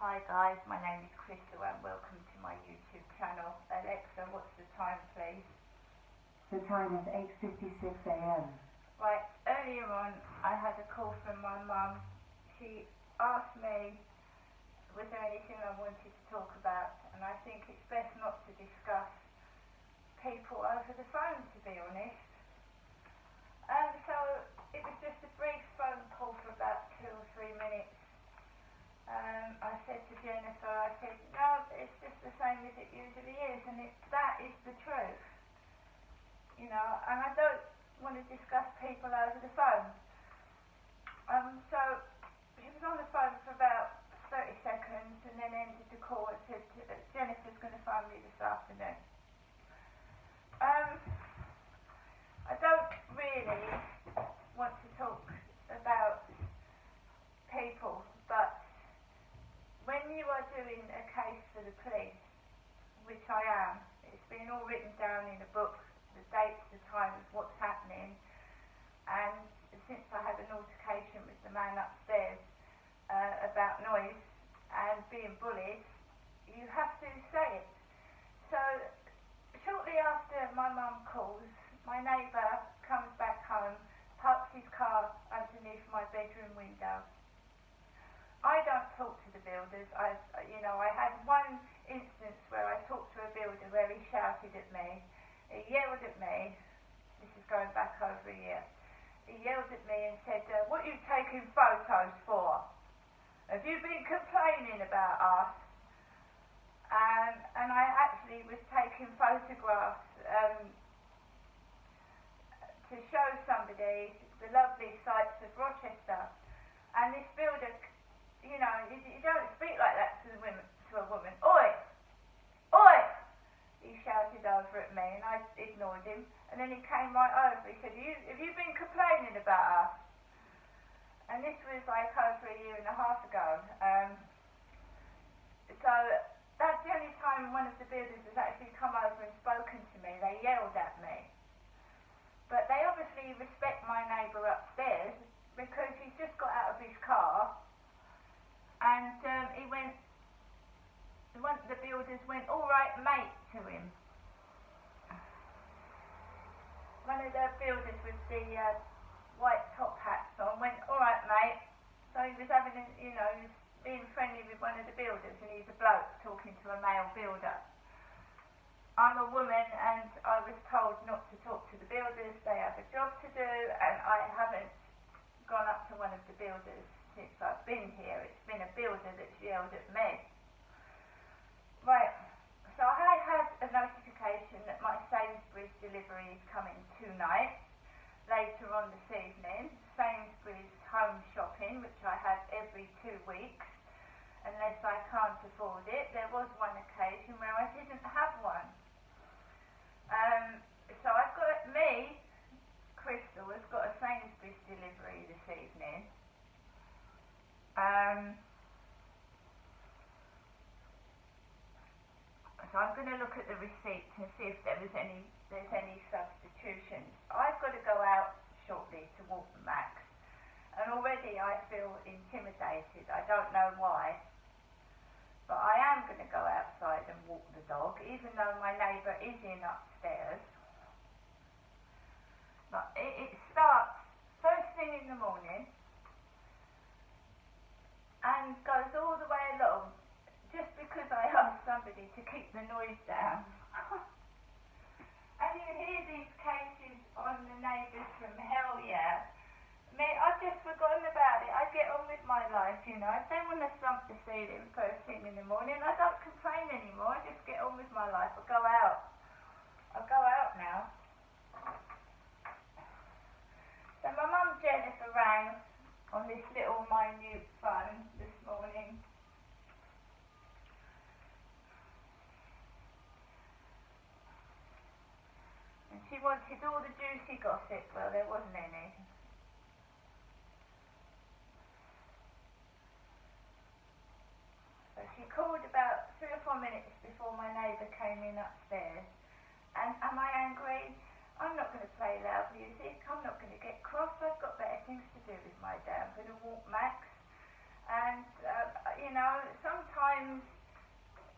Hi guys, my name is Crystal and welcome to my YouTube channel. Alexa, what's the time please? The time is 8:56 a.m. Right, earlier on I had a call from my mum. She asked me, was there anything I wanted to talk about? And I think it's best not to discuss people over the phone, to be honest. So it was just a brief phone call for about 2 or 3 minutes. I said to Jennifer, I said, no, it's just the same as it usually is, and that is the truth. You know, and I don't want to discuss people over the phone. So she was on the phone for about 30 seconds and then ended the call and said, Jennifer's going to phone me this afternoon. I don't really want to talk about people, but when you are doing a case for the police, which I am, it's been all written down in a book, the dates, the times, what's happening, and since I had an altercation with the man upstairs about noise and being bullied, you have to say it. So shortly after my mum calls, my neighbour comes back home, parks his car underneath my bedroom window. I don't talk to the builders. I had one instance where I talked to a builder where he shouted at me. He yelled at me. This is going back over a year. He yelled at me and said, what are you taking photos for? Have you been complaining about us? And I actually was taking photographs to show somebody the lovely sights of Rochester. And this builder, you know, you don't speak like that to a woman. Oi! Oi! He shouted over at me and I ignored him. And then he came right over. He said, have you been complaining about us? And this was like over a year and a half ago. So that's the only time one of the builders has actually come over and spoken to me. They yelled at me. But they obviously respect my neighbour upstairs because he's just got out of his car. And one of the builders went, all right, mate, to him. One of the builders with the white top hats on went, all right, mate. So he was having, he was being friendly with one of the builders, and he's a bloke talking to a male builder. I'm a woman, and I was told not to talk to the builders. They have a job to do, and I haven't gone up to one of the builders since I've been here. It's been a builder that's yelled at me. Right, so I had a notification that my Sainsbury's delivery is coming tonight. Later on this evening, Sainsbury's home shopping, which I have every 2 weeks, unless I can't afford it. There was one occasion where I didn't have one. So I've got Crystal, has got a Sainsbury's delivery this evening. So I'm going to look at the receipt and see if there's any substitutions. I've got to go out shortly to Walton Max, and already I feel intimidated. I don't know why, but I am going to go outside and walk the dog, even though my neighbour is in upstairs. But it starts first thing in the morning and goes all the way along, just because I asked somebody to keep the noise down. And you hear these cases on the neighbours from hell, yeah. I've just forgotten about it. I get on with my life, you know. If they want to slump the ceiling first thing in the morning, I don't complain anymore. I just get on with my life. I'll go out now. So my mum Jennifer rang on this little minute phone this morning. And she wanted all the juicy gossip. Well, there wasn't any. So she called about 3 or 4 minutes before my neighbour came in upstairs. And am I angry? I'm not going to play loud music. I'm not going to get cross. I've got better things to do with my day. I'm going to walk Max. And, sometimes times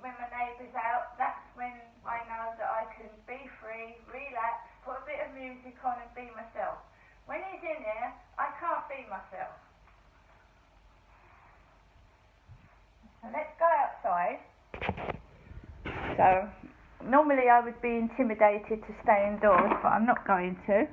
when my neighbour's out, that's when I know that I can be free, relax, put a bit of music on and be myself. When he's in there, I can't be myself. So let's go outside. So normally I would be intimidated to stay indoors, but I'm not going to.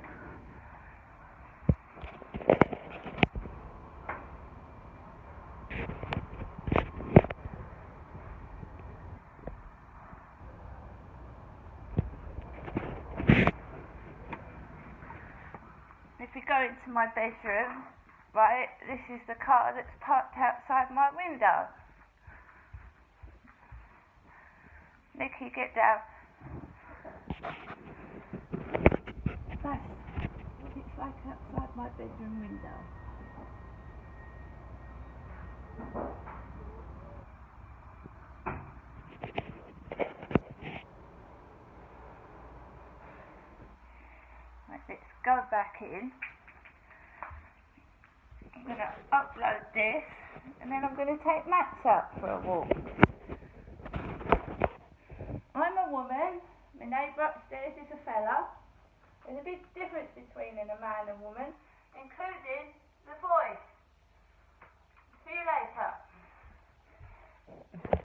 If we go into my bedroom, right, this is the car that's parked outside my window. Nicky, get down. That's what it's like outside my bedroom window. Right, let's go back in. I'm going to upload this and then I'm going to take Max out for a walk. I'm a woman, my neighbour upstairs is a fella. There's a big difference between a man and woman, including the voice. See you later.